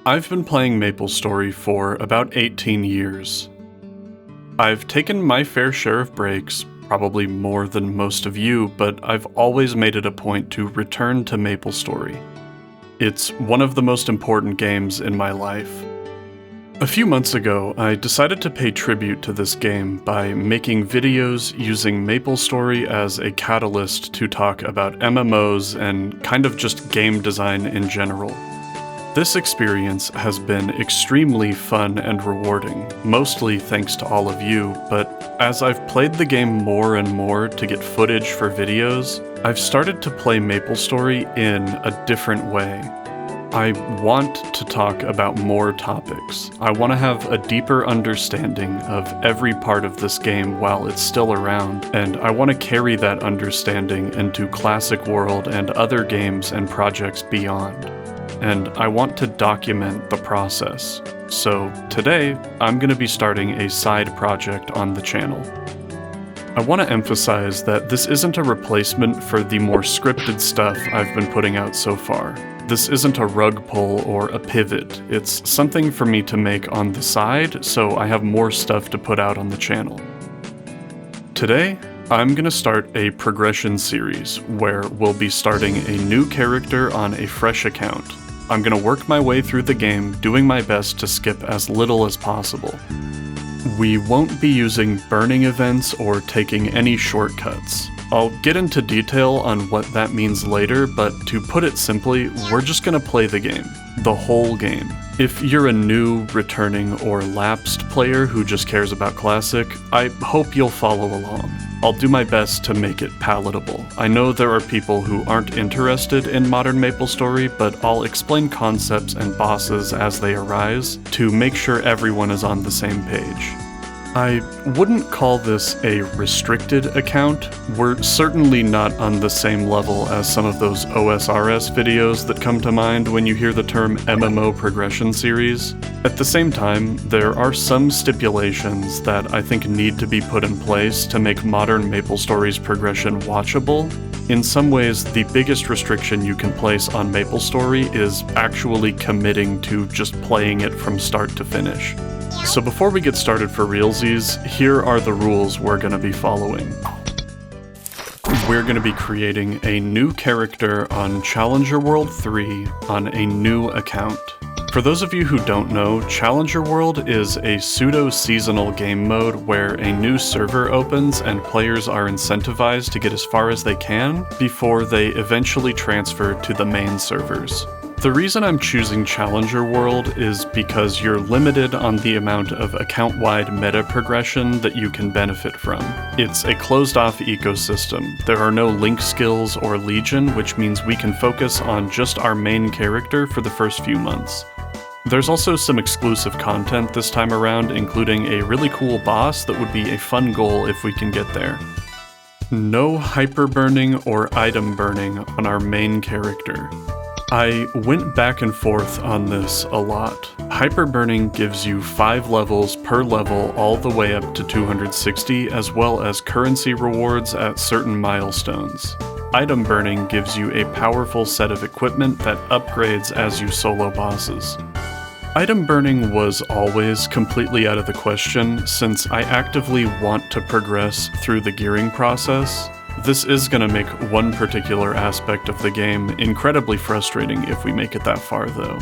I've been playing MapleStory for about 18 years. I've taken my fair share of breaks, probably more than most of you, but I've always made it a point to return to MapleStory. It's one of the most important games in my life. A few months ago, I decided to pay tribute to this game by making videos using MapleStory as a catalyst to talk about MMOs and kind of just game design in general. This experience has been extremely fun and rewarding, mostly thanks to all of you, but as I've played the game more and more to get footage for videos, I've started to play MapleStory in a different way. I want to talk about more topics. I want to have a deeper understanding of every part of this game while it's still around, and I want to carry that understanding into Classic World and other games and projects beyond. And I want to document the process. So today, I'm going to be starting a side project on the channel. I want to emphasize that this isn't a replacement for the more scripted stuff I've been putting out so far. This isn't a rug pull or a pivot. It's something for me to make on the side, so I have more stuff to put out on the channel. Today, I'm going to start a progression series where we'll be starting a new character on a fresh account. I'm going to work my way through the game, doing my best to skip as little as possible. We won't be using burning events or taking any shortcuts. I'll get into detail on what that means later, but to put it simply, we're just going to play the game. The whole game. If you're a new, returning, or lapsed player who just cares about Classic, I hope you'll follow along. I'll do my best to make it palatable. I know there are people who aren't interested in modern MapleStory, but I'll explain concepts and bosses as they arise to make sure everyone is on the same page. I wouldn't call this a restricted account. We're certainly not on the same level as some of those OSRS videos that come to mind when you hear the term MMO progression series. At the same time, there are some stipulations that I think need to be put in place to make modern MapleStory's progression watchable. In some ways, the biggest restriction you can place on MapleStory is actually committing to just playing it from start to finish. So before we get started for realsies, here are the rules we're going to be following. We're going to be creating a new character on Challenger World 3 on a new account. For those of you who don't know, Challenger World is a pseudo-seasonal game mode where a new server opens and players are incentivized to get as far as they can before they eventually transfer to the main servers. The reason I'm choosing Challenger World is because you're limited on the amount of account-wide meta progression that you can benefit from. It's a closed-off ecosystem. There are no link skills or legion, which means we can focus on just our main character for the first few months. There's also some exclusive content this time around, including a really cool boss that would be a fun goal if we can get there. No hyper burning or item burning on our main character. I went back and forth on this a lot. Hyper burning gives you 5 levels per level all the way up to 260, as well as currency rewards at certain milestones. Item burning gives you a powerful set of equipment that upgrades as you solo bosses. Item burning was always completely out of the question, since I actively want to progress through the gearing process. This is going to make one particular aspect of the game incredibly frustrating if we make it that far, though.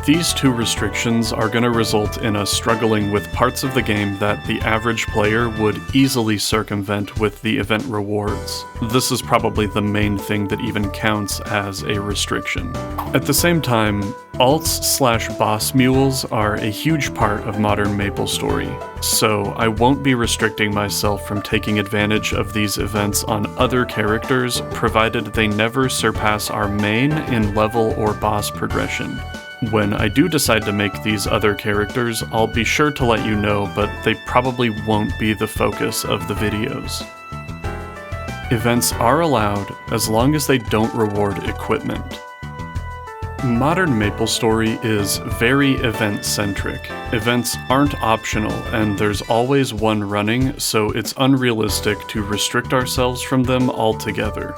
These two restrictions are going to result in us struggling with parts of the game that the average player would easily circumvent with the event rewards. This is probably the main thing that even counts as a restriction. At the same time, alts/boss mules are a huge part of modern MapleStory, so I won't be restricting myself from taking advantage of these events on other characters, provided they never surpass our main in level or boss progression. When I do decide to make these other characters, I'll be sure to let you know, but they probably won't be the focus of the videos. Events are allowed as long as they don't reward equipment. Modern MapleStory is very event-centric. Events aren't optional, and there's always one running, so it's unrealistic to restrict ourselves from them altogether.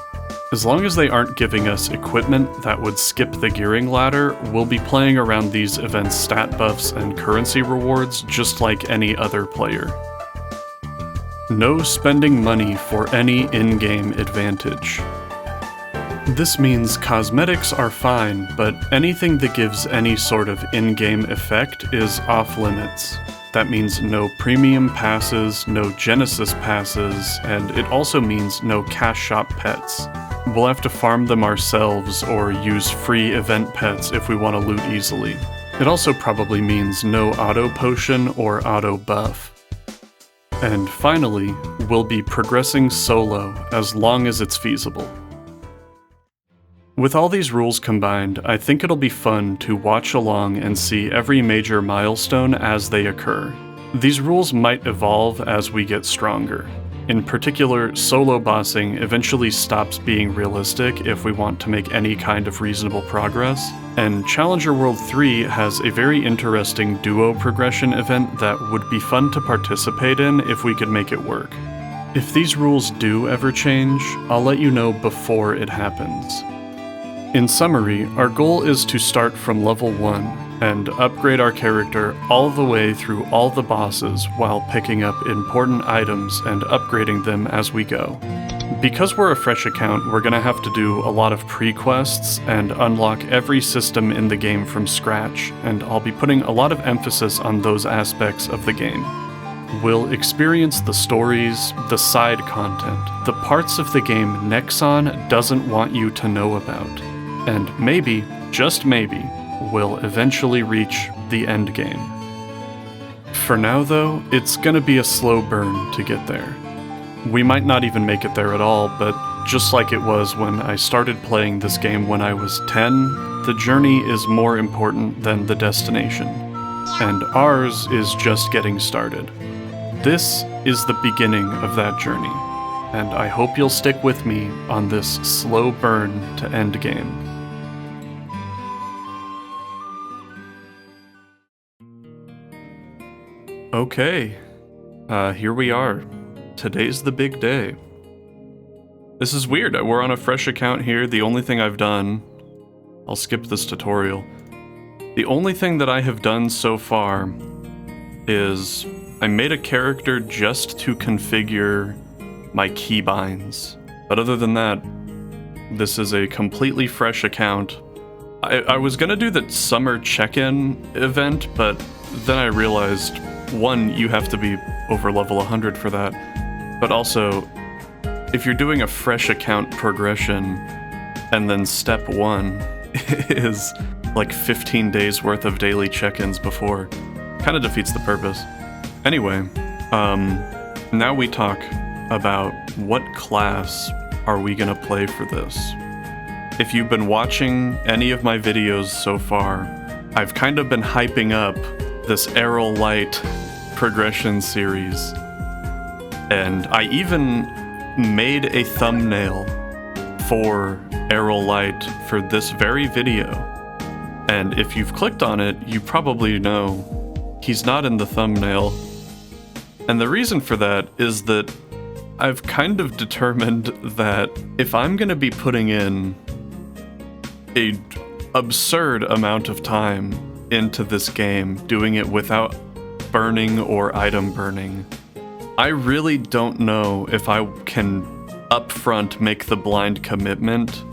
As long as they aren't giving us equipment that would skip the gearing ladder, we'll be playing around these events' stat buffs and currency rewards just like any other player. No spending money for any in-game advantage. This means cosmetics are fine, but anything that gives any sort of in-game effect is off-limits. That means no premium passes, no Genesis passes, and it also means no cash shop pets. We'll have to farm them ourselves or use free event pets if we want to loot easily. It also probably means no auto potion or auto buff. And finally, we'll be progressing solo as long as it's feasible. With all these rules combined, I think it'll be fun to watch along and see every major milestone as they occur. These rules might evolve as we get stronger. In particular, solo bossing eventually stops being realistic if we want to make any kind of reasonable progress, and Challenger World 3 has a very interesting duo progression event that would be fun to participate in if we could make it work. If these rules do ever change, I'll let you know before it happens. In summary, our goal is to start from level 1 and upgrade our character all the way through all the bosses while picking up important items and upgrading them as we go. Because we're a fresh account, we're gonna have to do a lot of pre-quests and unlock every system in the game from scratch, and I'll be putting a lot of emphasis on those aspects of the game. We'll experience the stories, the side content, the parts of the game Nexon doesn't want you to know about. And maybe, just maybe, we'll eventually reach the endgame. For now though, it's gonna be a slow burn to get there. We might not even make it there at all, but just like it was when I started playing this game when I was 10, the journey is more important than the destination. And ours is just getting started. This is the beginning of that journey, and I hope you'll stick with me on this slow burn to endgame. Okay, here we are. Today's the big day. This is weird. We're on a fresh account here. The only thing I've done... I'll skip this tutorial. The only thing that I have done so far is I made a character just to configure my keybinds. But other than that, this is a completely fresh account. I was gonna do the summer check-in event, but then I realized, one, you have to be over level 100 for that, but also, if you're doing a fresh account progression, and then step 1 is like 15 days worth of daily check-ins before, kind of defeats the purpose. Anyway, now we talk about what class are we gonna play for this. If you've been watching any of my videos so far, I've kind of been hyping up this Arrow Light progression series, and I even made a thumbnail for Arrow Light for this very video, and if you've clicked on it, you probably know he's not in the thumbnail, and the reason for that is that I've kind of determined that if I'm gonna be putting in an absurd amount of time into this game, doing it without burning or item burning, I really don't know if I can upfront make the blind commitment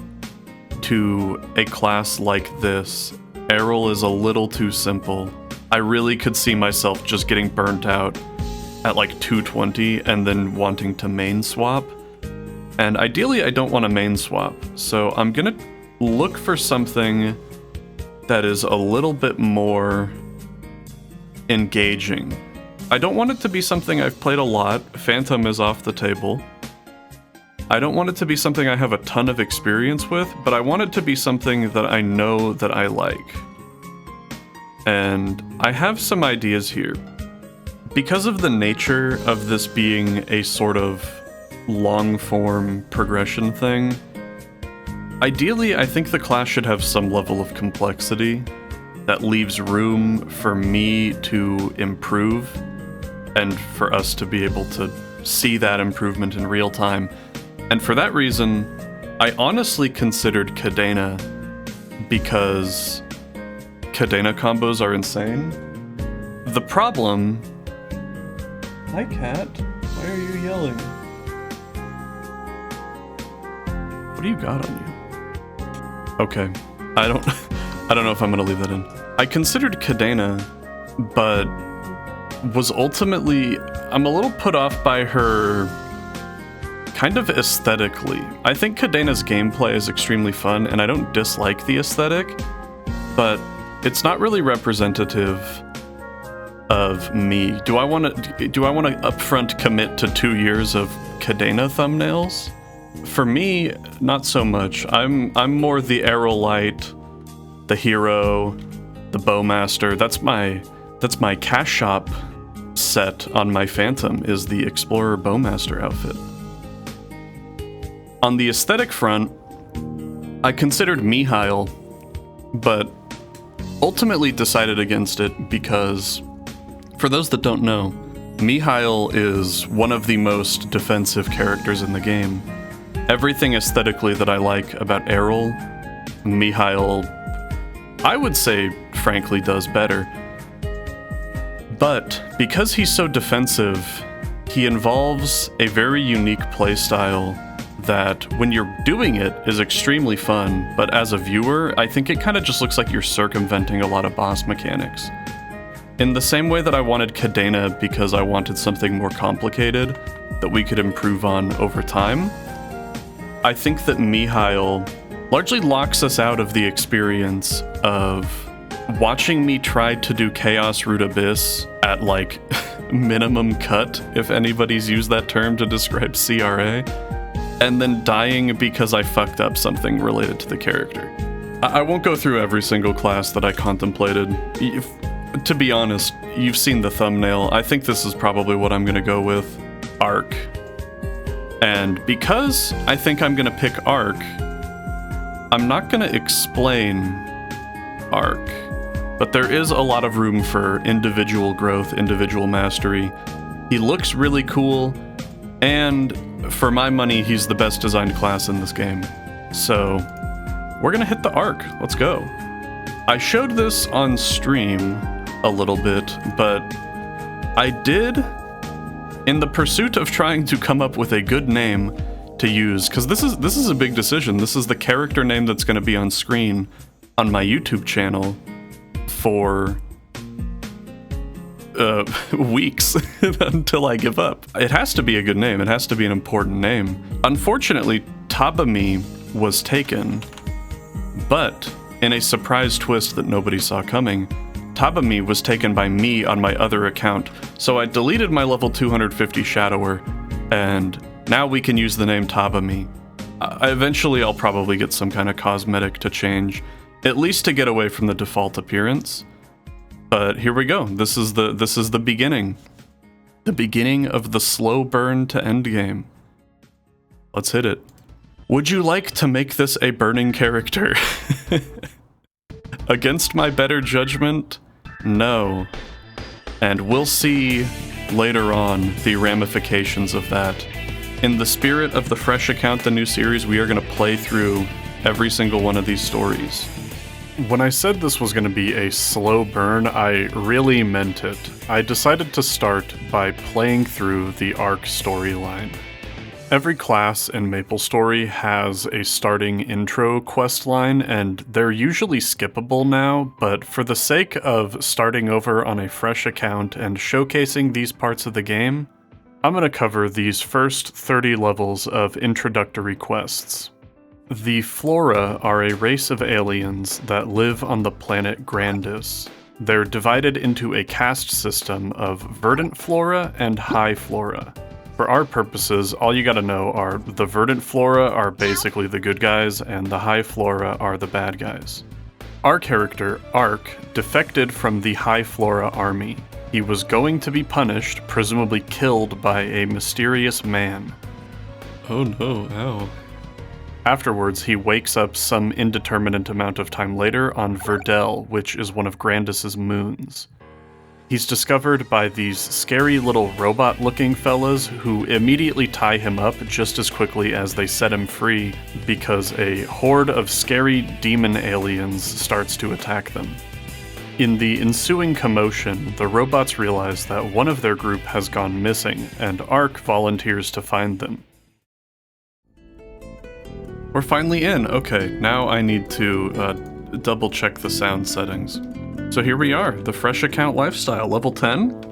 to a class like this. Errol is a little too simple. I really could see myself just getting burnt out at like 220 and then wanting to main swap. And ideally I don't want to main swap, so I'm gonna look for something that is a little bit more engaging. I don't want it to be something I've played a lot. Phantom is off the table. I don't want it to be something I have a ton of experience with, but I want it to be something that I know that I like. And I have some ideas here. Because of the nature of this being a sort of long-form progression thing, ideally I think the class should have some level of complexity that leaves room for me to improve and for us to be able to see that improvement in real time. And for that reason, I honestly considered Cadena because Cadena combos are insane. The problem... Hi, cat. Why are you yelling? What do you got on you? Okay. I don't know if I'm gonna leave that in. I considered Cadena, but was ultimately... I'm a little put off by her kind of aesthetically. I think Cadena's gameplay is extremely fun, and I don't dislike the aesthetic, but it's not really representative of me. Do I want to upfront commit to 2 years of Cadena thumbnails? For me, not so much. I'm more the Aerolite, the hero, the bowmaster. That's my cash shop set on my Phantom, is the Explorer Bowmaster outfit. On the aesthetic front, I considered Yeehaw, but ultimately decided against it because, for those that don't know, Yeehaw is one of the most defensive characters in the game. Everything aesthetically that I like about Errol, Yeehaw, I would say, frankly, does better. But because he's so defensive, he involves a very unique playstyle that, when you're doing it, is extremely fun, but as a viewer, I think it kind of just looks like you're circumventing a lot of boss mechanics. In the same way that I wanted Cadena because I wanted something more complicated that we could improve on over time, I think that Yeehaw largely locks us out of the experience of watching me try to do Chaos Root Abyss at, like, minimum cut, if anybody's used that term to describe CRA, and then dying because I fucked up something related to the character. I won't go through every single class that I contemplated. To be honest, you've seen the thumbnail. I think this is probably what I'm gonna go with. Arc. And because I think I'm gonna pick Arc, I'm not gonna explain Arc. But there is a lot of room for individual growth, individual mastery. He looks really cool, and for my money, he's the best designed class in this game. So, we're gonna hit the Arc. Let's go. I showed this on stream a little bit, but I did, in the pursuit of trying to come up with a good name to use, because this is a big decision. This is the character name that's gonna be on screen on my YouTube channel for weeks until I give up. It has to be a good name. It has to be an important name. Unfortunately, Tabami was taken, but in a surprise twist that nobody saw coming, Tabami was taken by me on my other account, so I deleted my level 250 Shadower, and now we can use the name Tabami. Eventually I'll probably get some kind of cosmetic to change, at least to get away from the default appearance. But here we go. This is the beginning. The beginning of the slow burn to Endgame. Let's hit it. Would you like to make this a burning character? Against my better judgment, no. And we'll see later on the ramifications of that. In the spirit of the Fresh Account, the new series, we are going to play through every single one of these stories. When I said this was going to be a slow burn, I really meant it. I decided to start by playing through the Arc storyline. Every class in MapleStory has a starting intro questline, and they're usually skippable now, but for the sake of starting over on a fresh account and showcasing these parts of the game, I'm going to cover these first 30 levels of introductory quests. The Flora are a race of aliens that live on the planet Grandis. They're divided into a caste system of Verdant Flora and High Flora. For our purposes, all you gotta know are the Verdant Flora are basically the good guys, and the High Flora are the bad guys. Our character, Arc, defected from the High Flora army. He was going to be punished, presumably killed by a mysterious man. Oh no, ow. Afterwards, he wakes up some indeterminate amount of time later on Verdel, which is one of Grandis's moons. He's discovered by these scary little robot-looking fellas who immediately tie him up just as quickly as they set him free because a horde of scary demon aliens starts to attack them. In the ensuing commotion, the robots realize that one of their group has gone missing, and Ark volunteers to find them. We're finally in. Okay, now I need to double-check the sound settings. So here we are, the Fresh Account Lifestyle, level 10.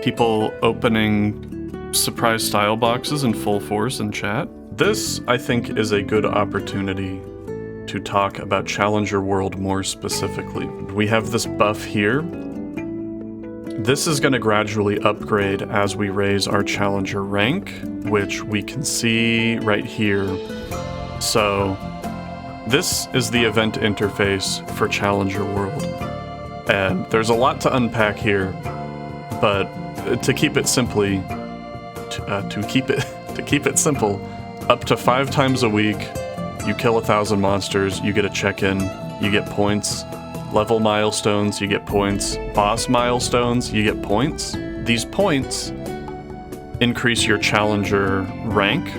People opening surprise style boxes in full force in chat. This, I think, is a good opportunity to talk about Challenger World more specifically. We have this buff here. This is going to gradually upgrade as we raise our Challenger rank, which we can see right here. So this is the event interface for Challenger World. And there's a lot to unpack here, but to keep it simply, to keep it simple, up to 5 times a week, you kill 1,000 monsters, you get a check-in, you get points. Level milestones, you get points. Boss milestones, you get points. These points increase your challenger rank.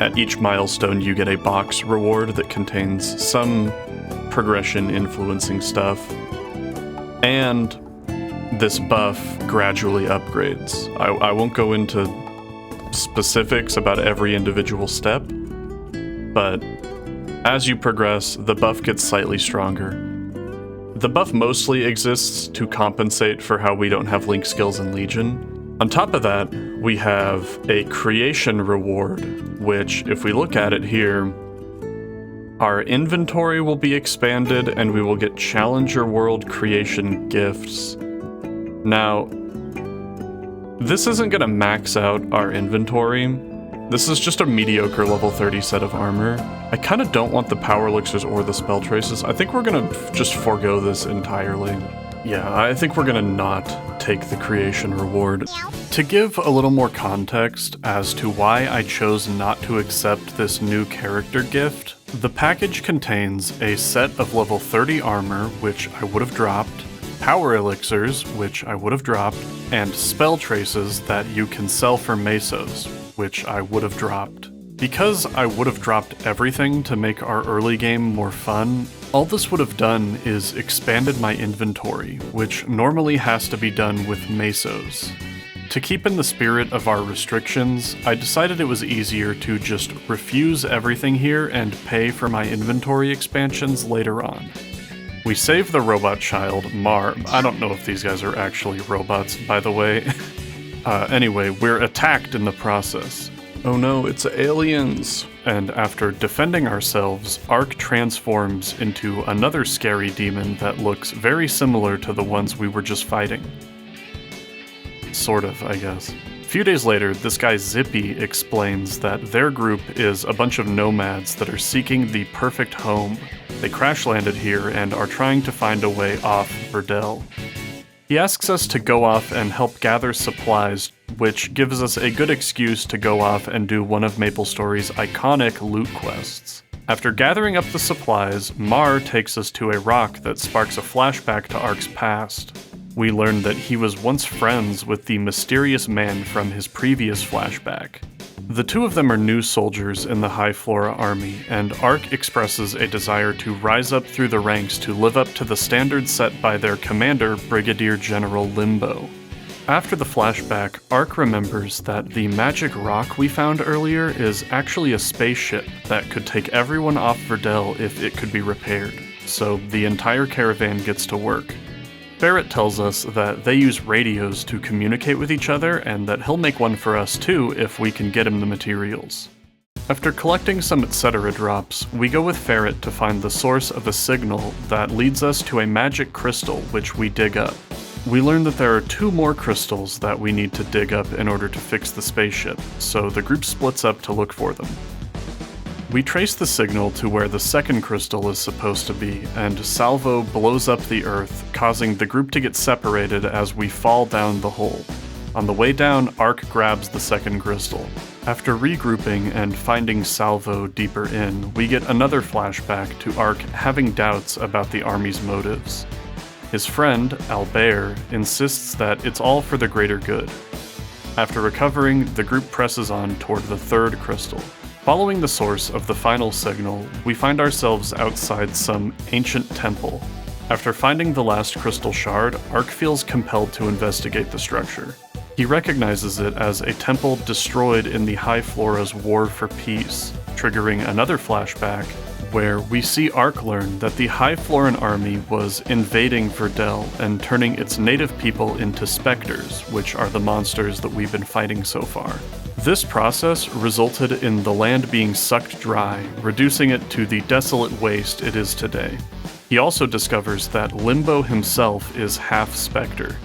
At each milestone, you get a box reward that contains some progression influencing stuff. And this buff gradually upgrades. I won't go into specifics about every individual step, but as you progress, the buff gets slightly stronger. The buff mostly exists to compensate for how we don't have Link skills in Legion. On top of that, we have a creation reward, which, if we look at it here, our inventory will be expanded and we will get Challenger World creation gifts. Now, this isn't going to max out our inventory. This is just a mediocre level 30 set of armor. I kind of don't want the power elixirs or the spell traces. I think we're gonna just forego this entirely. Yeah, I think we're gonna not take the creation reward. To give a little more context as to why I chose not to accept this new character gift, the package contains a set of level 30 armor, which I would have dropped, power elixirs, which I would have dropped, and spell traces that you can sell for mesos, which I would have dropped. Because I would have dropped everything to make our early game more fun, all this would have done is expanded my inventory, which normally has to be done with mesos. To keep in the spirit of our restrictions, I decided it was easier to just refuse everything here and pay for my inventory expansions later on. We save the robot child, Mar. I don't know if these guys are actually robots, by the way. Anyway, we're attacked in the process. Oh no, it's aliens! And after defending ourselves, Ark transforms into another scary demon that looks very similar to the ones we were just fighting. Sort of, I guess. A few days later, this guy Zippy explains that their group is a bunch of nomads that are seeking the perfect home. They crash-landed here and are trying to find a way off Verdel. He asks us to go off and help gather supplies, which gives us a good excuse to go off and do one of MapleStory's iconic loot quests. After gathering up the supplies, Mar takes us to a rock that sparks a flashback to Ark's past. We learn that he was once friends with the mysterious man from his previous flashback. The two of them are new soldiers in the High Flora army, and Ark expresses a desire to rise up through the ranks to live up to the standards set by their commander, Brigadier General Limbo. After the flashback, Ark remembers that the magic rock we found earlier is actually a spaceship that could take everyone off Verdel if it could be repaired, so the entire caravan gets to work. Barrett tells us that they use radios to communicate with each other and that he'll make one for us too if we can get him the materials. After collecting some etc. drops, we go with Ferret to find the source of a signal that leads us to a magic crystal which we dig up. We learn that there are 2 more crystals that we need to dig up in order to fix the spaceship, so the group splits up to look for them. We trace the signal to where the second crystal is supposed to be, and Salvo blows up the Earth, causing the group to get separated as we fall down the hole. On the way down, Ark grabs the second crystal. After regrouping and finding Salvo deeper in, we get another flashback to Ark having doubts about the army's motives. His friend, Albert, insists that it's all for the greater good. After recovering, the group presses on toward the third crystal. Following the source of the final signal, we find ourselves outside some ancient temple. After finding the last crystal shard, Ark feels compelled to investigate the structure. He recognizes it as a temple destroyed in the High Flora's War for Peace, triggering another flashback where we see Ark learn that the High Floran army was invading Verdel and turning its native people into specters, which are the monsters that we've been fighting so far. This process resulted in the land being sucked dry, reducing it to the desolate waste it is today. He also discovers that Limbo himself is half specter.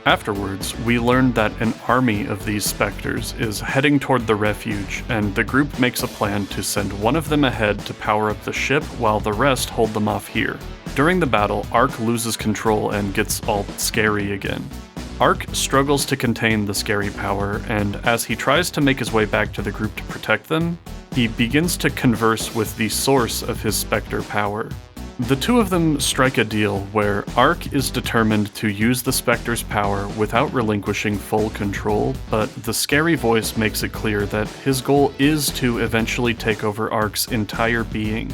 Afterwards, we learn that an army of these specters is heading toward the refuge, and the group makes a plan to send one of them ahead to power up the ship while the rest hold them off here. During the battle, Ark loses control and gets all scary again. Ark struggles to contain the scary power, and as he tries to make his way back to the group to protect them, he begins to converse with the source of his specter power. The two of them strike a deal where Ark is determined to use the Spectre's power without relinquishing full control, but the scary voice makes it clear that his goal is to eventually take over Ark's entire being.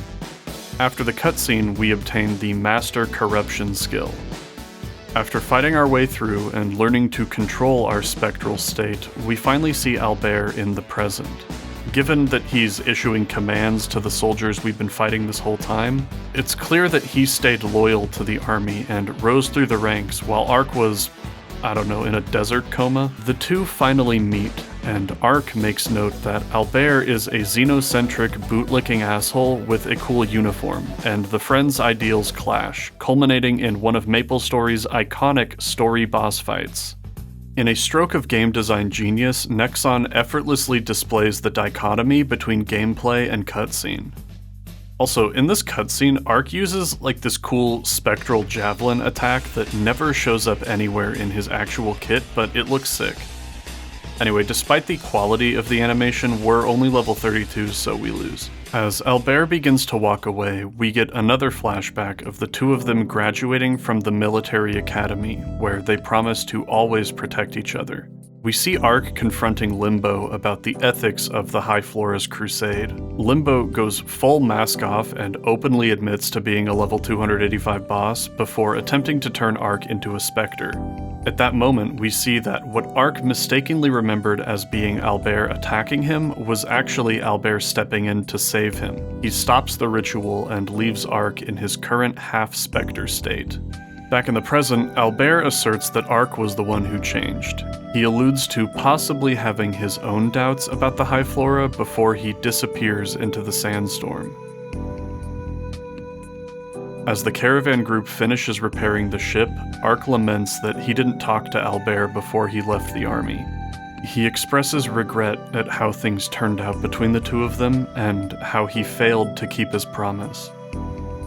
After the cutscene, we obtain the Master Corruption skill. After fighting our way through and learning to control our spectral state, we finally see Albert in the present. Given that he's issuing commands to the soldiers we've been fighting this whole time, it's clear that he stayed loyal to the army and rose through the ranks while Ark was, in a desert coma. The two finally meet, and Ark makes note that Albert is a xenocentric, bootlicking asshole with a cool uniform, and the friends' ideals clash, culminating in one of MapleStory's iconic story boss fights. In a stroke of game design genius, Nexon effortlessly displays the dichotomy between gameplay and cutscene. Also, in this cutscene, Ark uses this cool spectral javelin attack that never shows up anywhere in his actual kit, but it looks sick. Anyway, despite the quality of the animation, we're only level 32, so we lose. As Albert begins to walk away, we get another flashback of the two of them graduating from the military academy, where they promise to always protect each other. We see Ark confronting Limbo about the ethics of the High Flora's crusade. Limbo goes full mask off and openly admits to being a level 285 boss before attempting to turn Ark into a specter. At that moment, we see that what Ark mistakenly remembered as being Albert attacking him was actually Albert stepping in to save him. He stops the ritual and leaves Ark in his current half-specter state. Back in the present, Albert asserts that Ark was the one who changed. He alludes to possibly having his own doubts about the High Flora before he disappears into the sandstorm. As the caravan group finishes repairing the ship, Ark laments that he didn't talk to Albert before he left the army. He expresses regret at how things turned out between the two of them and how he failed to keep his promise.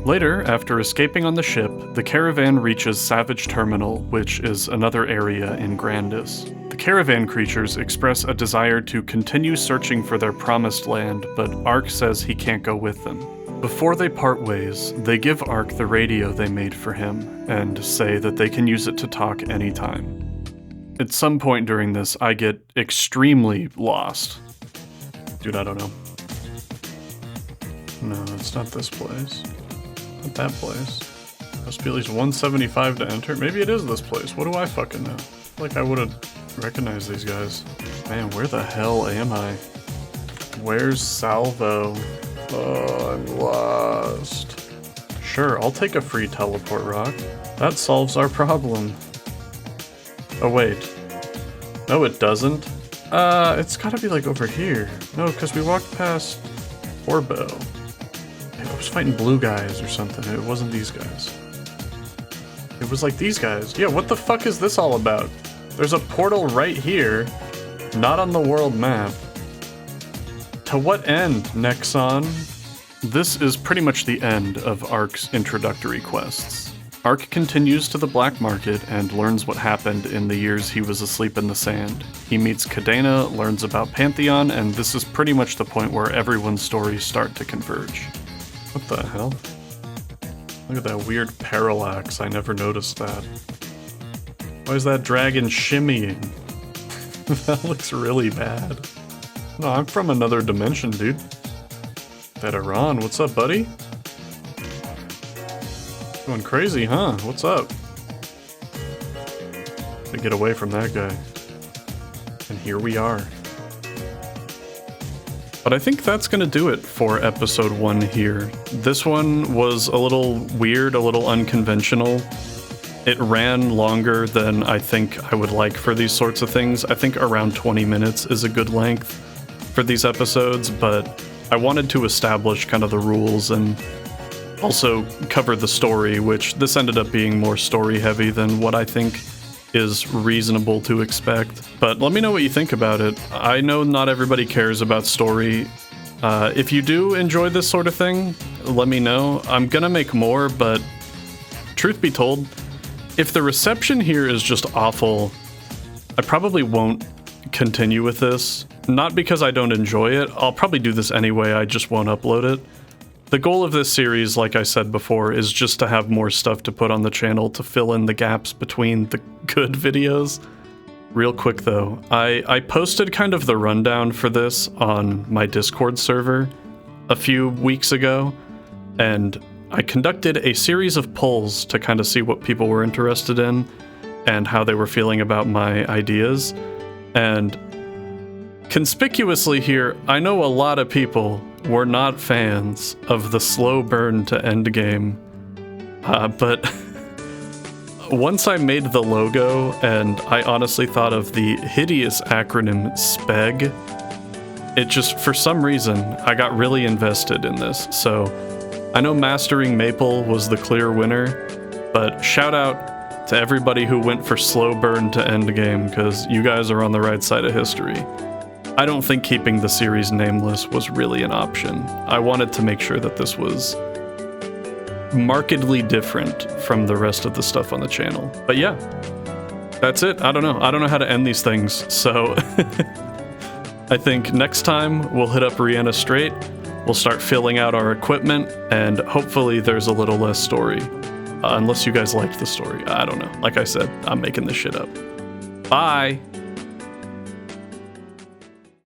Later, after escaping on the ship, the caravan reaches Savage Terminal, which is another area in Grandis. The caravan creatures express a desire to continue searching for their promised land, but Ark says he can't go with them. Before they part ways, they give Ark the radio they made for him, and say that they can use it to talk anytime. At some point during this, I get extremely lost. Dude, I don't know. No, it's not this place. Not that place. Must be at least 175 to enter. Maybe it is this place. What do I fucking know? I would've recognized these guys. Man, where the hell am I? Where's Salvo? Oh, I'm lost. Sure, I'll take a free teleport rock. That solves our problem. Oh, wait. No, it doesn't. It's gotta be over here. No, because we walked past Orbo. I was fighting blue guys or something. It wasn't these guys. It was these guys. Yeah, what the fuck is this all about? There's a portal right here, not on the world map. To what end, Nexon? This is pretty much the end of Ark's introductory quests. Ark continues to the black market and learns what happened in the years he was asleep in the sand. He meets Cadena, learns about Pantheon, and this is pretty much the point where everyone's stories start to converge. What the hell? Look at that weird parallax. I never noticed that. Why is that dragon shimmying? That looks really bad. No, I'm from another dimension, dude. Veteran, what's up, buddy? Going crazy, huh? What's up? To get away from that guy. And here we are. But I think that's gonna do it for episode 1 here. This one was a little weird, a little unconventional. It ran longer than I think I would like for these sorts of things. I think around 20 minutes is a good length for these episodes, but I wanted to establish kind of the rules and also cover the story, which this ended up being more story heavy than what I think is reasonable to expect. But let me know what you think about it. I know not everybody cares about story. If you do enjoy this sort of thing, let me know. I'm gonna make more, but truth be told, if the reception here is just awful, I probably won't continue with this. Not because I don't enjoy it, I'll probably do this anyway, I just won't upload it. The goal of this series, like I said before, is just to have more stuff to put on the channel to fill in the gaps between the good videos. Real quick though, I posted kind of the rundown for this on my Discord server a few weeks ago, and I conducted a series of polls to kind of see what people were interested in and how they were feeling about my ideas. And conspicuously here, I know a lot of people were not fans of the slow burn to Endgame, but once I made the logo and I honestly thought of the hideous acronym SBEG, it just, for some reason, I got really invested in this. So I know Mastering Maple was the clear winner, but shout out to everybody who went for slow burn to Endgame, because you guys are on the right side of history. I don't think keeping the series nameless was really an option. I wanted to make sure that this was markedly different from the rest of the stuff on the channel. But yeah, that's it. I don't know how to end these things, so I think next time we'll hit up Rihanna straight, we'll start filling out our equipment, and hopefully there's a little less story. Unless you guys liked the story. I don't know. Like I said, I'm making this shit up. Bye!